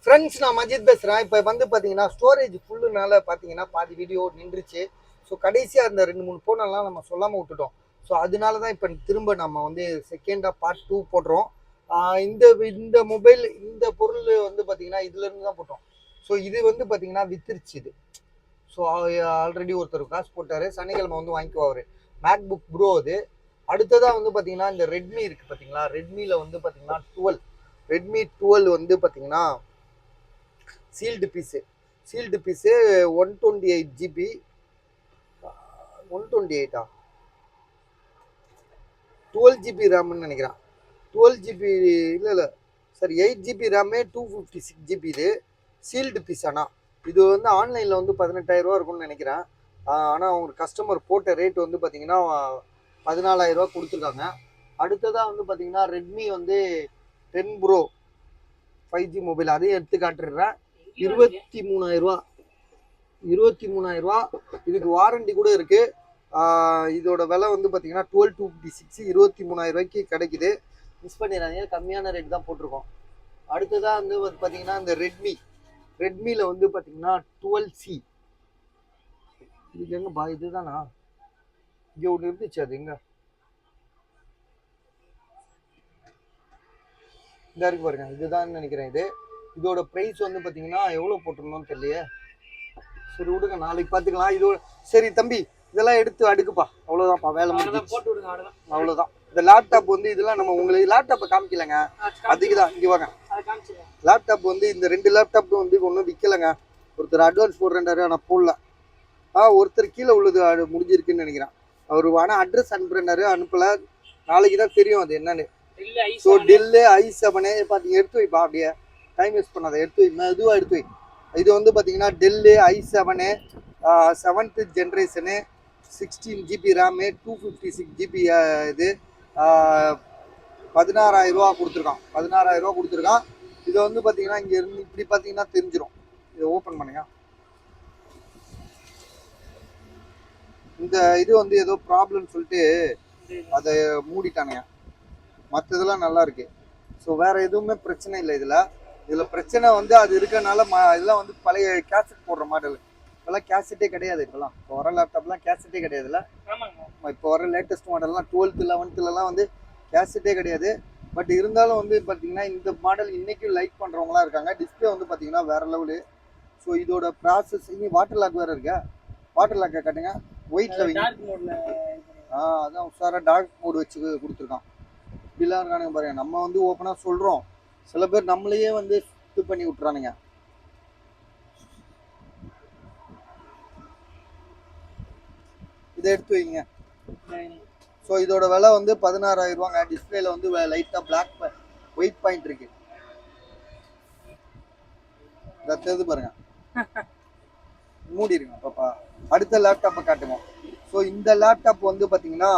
Friends, நான் மஜித் பேசுகிறேன். இப்போ வந்து பார்த்தீங்கன்னா ஸ்டோரேஜ் ஃபுல்லுனால பார்த்தீங்கன்னா பாதி வீடியோ நின்றுச்சு. ஸோ கடைசியாக அந்த 2 3 ஃபோனெல்லாம் நம்ம சொல்லாமல் விட்டுட்டோம். ஸோ அதனால தான் இப்போ திரும்ப நம்ம வந்து செகண்டாக பார்ட் 2 போடுறோம். இந்த இந்த மொபைல் இந்த பொருள் வந்து பார்த்தீங்கன்னா இதுலேருந்து தான் போட்டோம். ஸோ இது வந்து பார்த்தீங்கன்னா வித்துருச்சு இது. ஸோ ஆல்ரெடி ஒருத்தர் காசு போட்டார், சனிக்கிழமை வந்து வாங்கிக்குவார். மேக் புக் ப்ரோ அது. அடுத்ததாக வந்து பார்த்தீங்கன்னா இந்த ரெட்மி இருக்குது பார்த்தீங்களா, ரெட்மியில் வந்து பார்த்தீங்கன்னா 12 ரெட்மி 12 வந்து பார்த்தீங்கன்னா சீல்டு பீஸு 128 ஜிபி 128 12 ஜிபி ரேம்னு நினைக்கிறேன். 12 ஜிபி இல்லை சார் 8 ஜிபி ரேமே 256 ஜிபி. இது சீல்டு பீஸ். ஆனால் இது வந்து ஆன்லைனில் வந்து 18,000 ரூபா இருக்கும்னு நினைக்கிறேன். ஆனால் அவங்க கஸ்டமர் போட்ட ரேட் வந்து பார்த்தீங்கன்னா 14,000 ரூபா கொடுத்துருக்காங்க. அடுத்ததாக வந்து பார்த்தீங்கன்னா ரெட்மி வந்து 10 ப்ரோ 5G மொபைல், அதையும் எடுத்து காட்டுறேன். 23,000 ரூபா. இதுக்கு வாரண்டி கூட இருக்கு. இதோட விலை வந்து பார்த்தீங்கன்னா 12,256 23,000 ரூபாய்க்கு கிடைக்குது. மிஸ் பண்ணிடுறாங்க, கம்மியான ரேட் தான் போட்டிருக்கோம். அடுத்ததாக வந்து பார்த்தீங்கன்னா இந்த ரெட்மியில் வந்து பார்த்தீங்கன்னா 12C. இதுக்கு எங்கப்பா, இதுதானா? இங்கே ஒன்று இருந்துச்சு, அது எங்க இந்த இருக்கு பாருங்க, இதுதான் நினைக்கிறேன். இதோட ப்ரைஸ் வந்து பார்த்தீங்கன்னா எவ்வளோ போட்டிருந்தோம்னு தெரியலையே. சரி விடுங்க, நாளைக்கு பார்த்துக்கலாம். இதோட சரி தம்பி, இதெல்லாம் எடுத்து அடுக்குப்பா. அவ்வளோதான்ப்பா, வேலை முடிஞ்சு. அவ்வளோதான். இந்த லேப்டாப் வந்து இதெல்லாம் நம்ம உங்களுக்கு லேப்டாப்பை காமிக்கலைங்க, அதுக்கு தான் இங்கே வாங்க. லேப்டாப் வந்து இந்த 2 லேப்டாப் வந்து ஒன்றும் விற்கலைங்க. ஒருத்தர் அட்வான்ஸ் போடுறாரு, ஆனால் போடல. ஒருத்தர் கீழே உள்ளது முடிஞ்சிருக்குன்னு நினைக்கிறேன். அவர் ஆனால் அட்ரஸ் அனுப்புறாரு, அனுப்பலை. நாளைக்கு தான் தெரியும் அது என்னன்னு. ஸோ டெல்லு i7 பார்த்தீங்க, எடுத்து வைப்பா. அப்படியே டைம் வேஸ்ட் பண்ணாத, எடுத்து வை, மெதுவாக எடுத்து வை. இது வந்து பார்த்தீங்கன்னா tell i7 7th generation 16 GB RAM 256 GB. இது 16,000 ரூபா கொடுத்துருக்கான். 16,000 ரூபா கொடுத்துருக்கான். இதை வந்து பார்த்தீங்கன்னா இங்கே இருந்து இப்படி பார்த்தீங்கன்னா தெரிஞ்சிடும். இதை ஓப்பன் பண்ணுங்க. இந்த இது வந்து ஏதோ ப்ராப்ளம் சொல்லிட்டு அதை மூடிட்டானுங்க. மற்றதெல்லாம் நல்லா இருக்கு. ஸோ வேற எதுவுமே பிரச்சனை இல்லை. இதில் பிரச்சனை வந்து அது இருக்கனால இதெல்லாம் வந்து பழைய கேசட் போடுற மாடல். இப்போல்லாம் கேசட்டே கிடையாது. இப்போ வர லேப்டாப்லாம் கேசட்டே கிடையாதுல்ல. இப்போ வர லேட்டஸ்ட் மாடல்லாம் 12th 11thலாம் வந்து கேசட்டே கிடையாது. பட் இருந்தாலும் வந்து பார்த்தீங்கன்னா இந்த மாடல் இன்றைக்கும் லைக் பண்ணுறவங்களாம் இருக்காங்க. டிஸ்பிளே வந்து பார்த்தீங்கன்னா வேற லெவலு. ஸோ இதோட ப்ராசஸ் இங்கே வாட்டர் லாக் வேறு இருக்கா. வாட்டர் லாக்கை காட்டுங்க. ஒயிட்ல வைங்க. அதான் உஷாராக டார்க் மோடு வச்சு கொடுத்துருக்கான். இப்படிலாம் இருக்கானுங்க பாருங்க. நம்ம வந்து ஓப்பனாக சொல்கிறோம், சில பேர் நம்மளையே வந்து இது பண்ணி விட்டுறானுங்க. இதை எடுத்து வைங்க. ஸோ இதோட விலை வந்து 16,000 ரூபாங்க. டிஸ்பிளேல வந்து லைட்டாக பிளாக் ஒயிட் பாயிண்ட் இருக்கு. தெரியுது பாருங்க. மூடிடுங்க பாப்பா. அடுத்த லேப்டாப்பை காட்டுங்க. ஸோ இந்த லேப்டாப் வந்து பார்த்தீங்கன்னா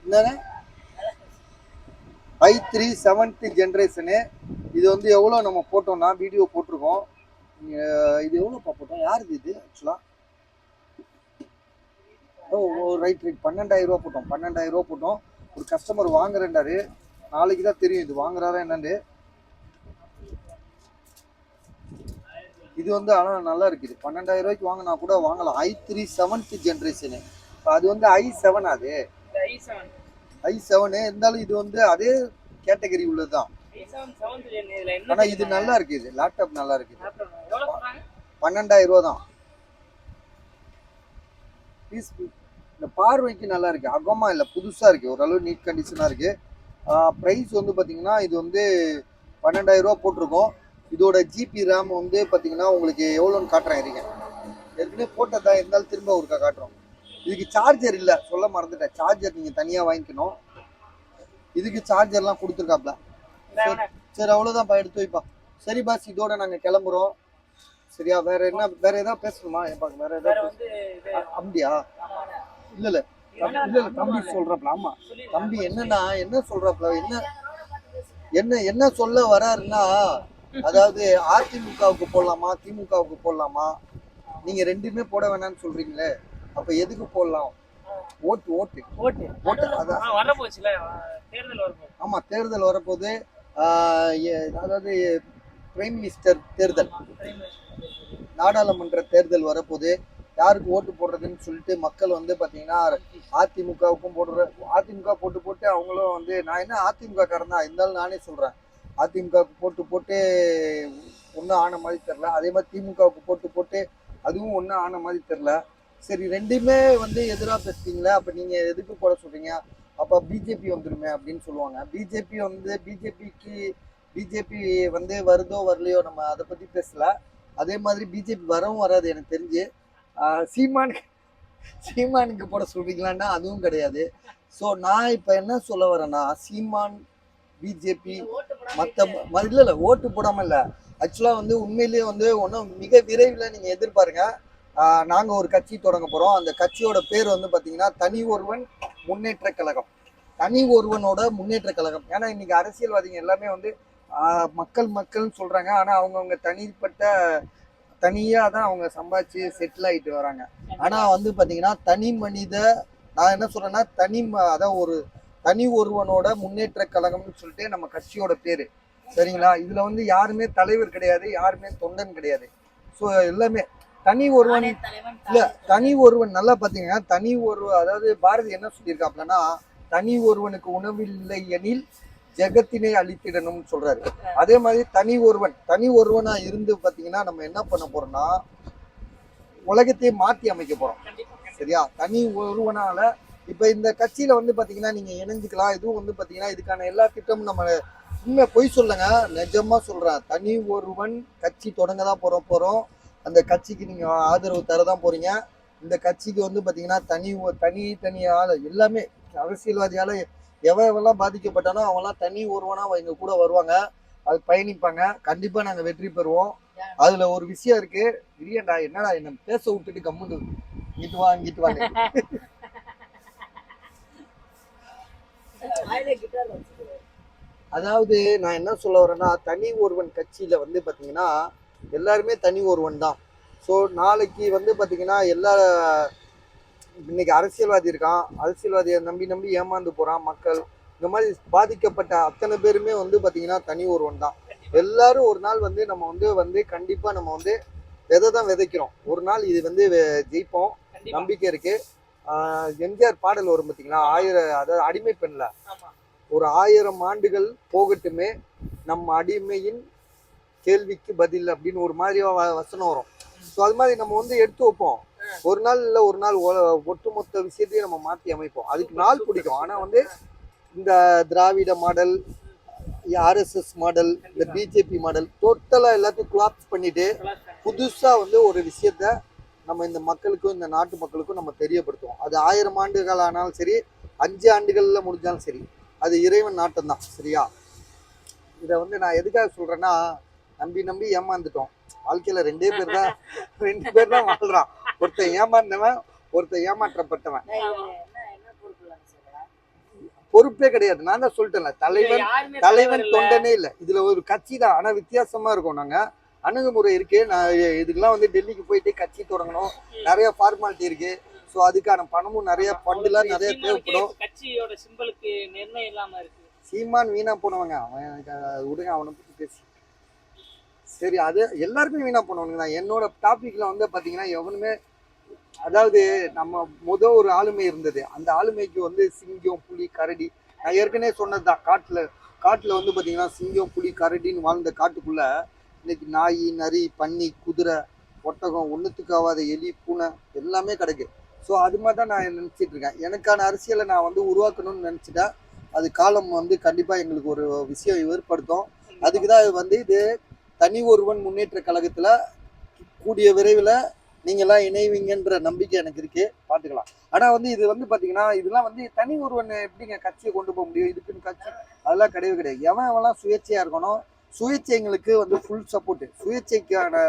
என்னன்னு i3 7th ஜென்ரேஷனு. இது வந்து எவ்வளோ நம்ம போட்டோம்னா வீடியோ போட்டிருக்கோம். இது எவ்வளோப்பா போட்டோம், யாருது இது ஆக்சுவலாக? ரைட் 12,000 ரூபா போட்டோம். 12,000 ரூபா போட்டோம். ஒரு கஸ்டமர் வாங்குறேன்டாரு. நாளைக்கு தான் தெரியும் இது வாங்குறாரா என்னன்னு. இது வந்து ஆனால் நல்லா இருக்குது. 12,000 ரூபாய்க்கு வாங்கினா கூட வாங்கலாம். i3 7th generation. அது வந்து i7 அது i7 இருந்தாலும் இது வந்து அதே கேட்டகரி உள்ளதுதான். ஆனா இது நல்லா இருக்கு. இது லேப்டாப் நல்லா இருக்கு. 12,000 ரூபா தான். இந்த பார்வைக்கு நல்லா இருக்கு. அகமா இல்லை, புதுசா இருக்கு. ஓரளவு நீட் கண்டிஷனா இருக்கு. ப்ரைஸ் வந்து பார்த்தீங்கன்னா இது வந்து 12,000 ரூபா போட்டிருக்கோம். இதோட ஜிபி ரேம் வந்து பார்த்தீங்கன்னா உங்களுக்கு எவ்வளோன்னு காட்டுறேன். இருங்க, ஏற்கனவே போட்டதா இருந்தாலும் திரும்ப ஒருக்கா காட்டுறோம். இதுக்கு சார்ஜர் இல்லை, சொல்ல மறந்துட்டேன். சார்ஜர் நீங்கள் தனியாக வாங்கிக்கணும். இதுக்கு சார்ஜர்லாம் கொடுத்துருக்காப்ல. சரி அவ்வளோதான்ப்பா, எடுத்து வைப்பா. சரி பாஸ், இதோட நாங்கள் கிளம்புறோம். சரியா? வேற ஏதாவது பேசணுமா? வேற ஏதாவது? அப்படியா? இல்லை தம்பி சொல்றாப்ல. ஆமா தம்பி, என்ன சொல்றாப்ல, என்ன சொல்ல வராருன்னா, அதாவது அதிமுகவுக்கு போடலாமா திமுகவுக்கு போடலாமா, நீங்க ரெண்டுமே போட வேணாம்னு சொல்றீங்களே, அப்ப எதுக்கு போடலாம்? ஓட்டு ஆமா, தேர்தல் வரப்போகுது. அதாவது பிரைம் மினிஸ்டர் தேர்தல், நாடாளுமன்ற தேர்தல் வரப்போது, யாருக்கு ஓட்டு போடுறதுன்னு சொல்லிட்டு மக்கள் வந்து பார்த்தீங்கன்னா அதிமுகவுக்கும் அதிமுக போட்டு போட்டு அவங்களும் வந்து, நான் என்ன அதிமுக காரன் தான் இருந்தாலும் நானே சொல்கிறேன், அதிமுகவுக்கு போட்டு போட்டு ஒன்றும் ஆன மாதிரி தெரில. அதே மாதிரி திமுகவுக்கு போட்டு போட்டு அதுவும் ஒன்றும் ஆன மாதிரி தெரில. சரி, ரெண்டுமே வந்து எதிராக பேசுறீங்களே, அப்போ நீங்கள் எதுக்கு போட சொல்கிறீங்க, அப்போ பிஜேபி வந்துருமே அப்படின்னு சொல்லுவாங்க. பிஜேபி வந்து வருதோ வரலையோ நம்ம அதை பற்றி பேசல. அதே மாதிரி பிஜேபி வரவும் வராது எனக்கு தெரிஞ்சு. சீமானுக்கு போட சொல்றீங்களான்னா அதுவும் கிடையாது. ஸோ நான் இப்போ என்ன சொல்ல வரேன்னா, சீமான் பிஜேபி மற்ற இல்லை ஓட்டு போடாமல் இல்லை, ஆக்சுவலாக வந்து உண்மையிலேயே வந்து ஒன்றும் மிக விரைவில் நீங்கள் எதிர்பாருங்க, நாங்கள் ஒரு கட்சி தொடங்க போகிறோம். அந்த கட்சியோட பேர் வந்து பார்த்தீங்கன்னா தனி ஒருவன் முன்னேற்ற கழகம். தனி ஒருவனோட முன்னேற்ற கழகம். ஏன்னா இன்னைக்கு அரசியல்வாதிகள் எல்லாமே வந்து மக்கள்னு சொல்கிறாங்க, ஆனால் அவங்கவுங்க தனியாக தான் அவங்க சம்பாதிச்சு செட்டில் ஆகிட்டு வராங்க. ஆனால் வந்து பார்த்தீங்கன்னா தனி மனித, நான் என்ன சொல்கிறேன்னா அதான் ஒரு தனி ஒருவனோட முன்னேற்ற கழகம்னு சொல்லிட்டு நம்ம கட்சியோட பேர், சரிங்களா? இதில் வந்து யாருமே தலைவர் கிடையாது, யாருமே தொண்டன் கிடையாது. ஸோ எல்லாமே தனி ஒருவன் இல்லை, தனி ஒருவன். நல்லா பார்த்தீங்கன்னா அதாவது பாரதி என்ன சொல்லியிருக்காப்லன்னா, தனி ஒருவனுக்கு உணவில்லை எனில் ஜெகத்தினை அழித்திடணும்னு சொல்றாரு. அதே மாதிரி தனி ஒருவனா இருந்து பார்த்தீங்கன்னா நம்ம என்ன பண்ண போறோம்னா உலகத்தையே மாற்றி அமைக்க போறோம், சரியா? தனி ஒருவனால இப்போ இந்த கட்சியில வந்து பார்த்தீங்கன்னா நீங்க இணைஞ்சுக்கலாம். இதுவும் வந்து பார்த்தீங்கன்னா இதுக்கான எல்லா திட்டமும் நம்ம உண்மை பொய் சொல்லுங்க, நிஜமா சொல்றேன். தனி ஒருவன் கட்சி தொடங்க தான் போறோம். அந்த கட்சிக்கு நீங்க ஆதரவு தரதான் போறீங்க. இந்த கட்சிக்கு வந்து பார்த்தீங்கன்னா தனியால எல்லாமே அரசியல்வாதியால எவெல்லாம் பாதிக்கப்பட்டானோ அவங்களாம் தனி ஒருவனா எங்க கூட வருவாங்க, அது பயணிப்பாங்க. கண்டிப்பா நாங்க வெற்றி பெறுவோம். அதுல ஒரு விஷயம் இருக்கு, இல்லையண்டா என்னடா என்ன பேச விட்டுட்டு கம்முன்னு இங்கிட்டு வாங்க. அதாவது நான் என்ன சொல்ல வரேன்னா, தனி ஒருவன் கட்சியில வந்து பாத்தீங்கன்னா எல்லாருமே தனி ஒருவன் தான். ஸோ நாளைக்கு வந்து பாத்தீங்கன்னா இன்னைக்கு அரசியல்வாதி இருக்கான், அரசியல்வாதியை நம்பி ஏமாந்து போறான் மக்கள். இந்த மாதிரி பாதிக்கப்பட்ட அத்தனை பேருமே வந்து பாத்தீங்கன்னா தனி ஒருவன் தான். எல்லாரும் ஒரு நாள் வந்து நம்ம வந்து கண்டிப்பா நம்ம வந்து விதை தான் விதைக்கிறோம். ஒரு நாள் இது வந்து ஜெயிப்போம், நம்பிக்கை இருக்கு. எம்ஜிஆர் பாடல் வரும் பார்த்தீங்களா, அதாவது அடிமை பெண்ல, ஒரு 1000 ஆண்டுகள் போகட்டுமே நம்ம அடிமையின் கேள்விக்கு பதில் அப்படின்னு ஒரு மாதிரி வசனம் வரும். ஸோ அது மாதிரி நம்ம வந்து எடுத்து வைப்போம். ஒரு நாள் இல்லை ஒரு நாள் ஒட்டுமொத்த விஷயத்தையும் நம்ம மாற்றி அமைப்போம். அதுக்கு நாள் பிடிக்கும். ஆனால் வந்து இந்த திராவிட மாடல், ஆர்எஸ்எஸ் மாடல், இந்த பிஜேபி மாடல் டோட்டலாக எல்லாத்தையும் கொலாப்ஸ் பண்ணிட்டு புதுசாக வந்து ஒரு விஷயத்த நம்ம இந்த மக்களுக்கும் இந்த நாட்டு மக்களுக்கும் நம்ம தெரியப்படுத்துவோம். அது 1000 ஆண்டுகள் ஆனாலும் சரி, 5 ஆண்டுகளில் முடிஞ்சாலும் சரி, அது இறைவன் நாட்டம் தான், சரியா? இதை வந்து நான் எதுக்காக சொல்றேன்னா, நம்பி ஏமாந்துட்டோம். வாழ்க்கையில 2 பேர் தான் வாழ்றான். ஒருத்தன் ஏமாந்தவன், ஒருத்தன் ஏமாற்றப்பட்டவன். பொறுப்பே கிடையாது. நான் தான் சொல்லிட்டேன்ல, தலைவன் தொண்டனே இல்லை. இதுல ஒரு கட்சி தான், ஆனா வித்தியாசமா இருக்கும். நாங்க அணுகுமுறை இருக்கு. நான் இதுக்கெல்லாம் வந்து டெல்லிக்கு போயிட்டு கட்சி தொடங்கணும், நிறைய ஃபார்மாலிட்டி இருக்கு. ஸோ அதுக்கான பணமும் நிறைய ஃபண்டுலாம் நிறைய தேவைப்படும். கட்சியோட சிம்பலுக்கு நிர்ணயம் இல்லாம இருக்கு. சீமான் வீணா போனவங்க, அவன் விடுங்க, அவனை பத்தி பேசி சரி. அது எல்லாருமே வீணா போனவனுங்க தான். என்னோட டாபிக்ல வந்து பாத்தீங்கன்னா எவனுமே, அதாவது நம்ம ஒரு ஆளுமை இருந்தது, அந்த ஆளுமைக்கு வந்து சிங்கம், புலி, கரடி, நான் ஏற்கனவே சொன்னதுதான். காட்டுல வந்து பாத்தீங்கன்னா சிங்கம், புலி, கரடின்னு வாழ்ந்த காட்டுக்குள்ள இன்னைக்கு நாய், நரி, பன்னி, குதிரை, ஒட்டகம், ஒண்ணுத்துக்காவாத எலி, பூனை எல்லாமே கிடைக்கு. ஸோ அது மாதிரி தான் நான் நினைச்சிட்டு இருக்கேன். எனக்கான அரசியலை நான் வந்து உருவாக்கணும்னு நினைச்சிட்டேன். அது காலம் வந்து கண்டிப்பா எங்களுக்கு ஒரு விஷயம் ஏற்படுத்தும். அதுக்குதான் வந்து இது தனி ஒருவன் முன்னேற்ற கழகத்துல கூடிய விரைவில் நீங்களாம் இணைவீங்கன்ற நம்பிக்கை எனக்கு இருக்கு. பார்த்துக்கலாம். ஆனா வந்து இது வந்து பாத்தீங்கன்னா இதெல்லாம் வந்து தனி ஒருவன் எப்படிங்க கட்சியை கொண்டு போக முடியும்? இதுக்குன்னு கட்சி அதெல்லாம் கிடையவே கிடையாது. எவன்லாம் சுயேட்சையா இருக்கணும், சுயேட்சைங்களுக்கு வந்து ஃபுல் சப்போர்ட். சுயேட்சைக்கான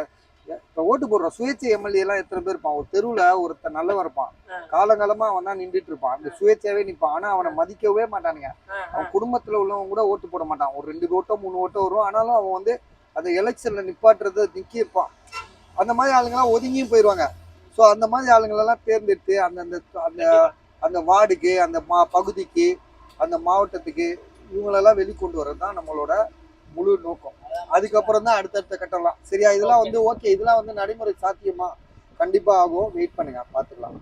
இப்போ ஓட்டு போடுறோம். சுயேட்சை எம்எல்ஏ எல்லாம் எத்தனை பேர் இருப்பான்? ஒரு தெருவில் ஒருத்தர் நல்லவன் இருப்பான், காலங்காலமா அவன் தான் நின்றுட்டு இருப்பான், அந்த சுயேட்சையாவே நிற்பான். ஆனா அவனை மதிக்கவே மாட்டானுங்க. அவன் குடும்பத்துல உள்ளவங்க கூட ஓட்டு போட மாட்டான். ஒரு 2 ஓட்டோ 3 ஓட்டோ வரும். ஆனாலும் அவன் வந்து அந்த எலெக்ஷன்ல நிப்பாட்டுறத நிற்கிப்பான். அந்த மாதிரி ஆளுங்கெல்லாம் ஒதுங்கியும் போயிடுவாங்க. ஸோ அந்த மாதிரி ஆளுங்களெல்லாம் தேர்ந்தெடுத்து அந்த வார்டுக்கு, அந்த பகுதிக்கு, அந்த மாவட்டத்துக்கு இவங்களெல்லாம் வெளிக்கொண்டு வர்றது தான் நம்மளோட முழு நோக்கம். அதுக்கப்புறம் தான் அடுத்தடுத்த கட்டம்லாம். சரியா? இதெல்லாம் வந்து ஓகே. இதெல்லாம் வந்து நடைமுறை சாத்தியமா? கண்டிப்பா ஆகும். வெயிட் பண்ணுங்க, பார்த்துக்கலாம்.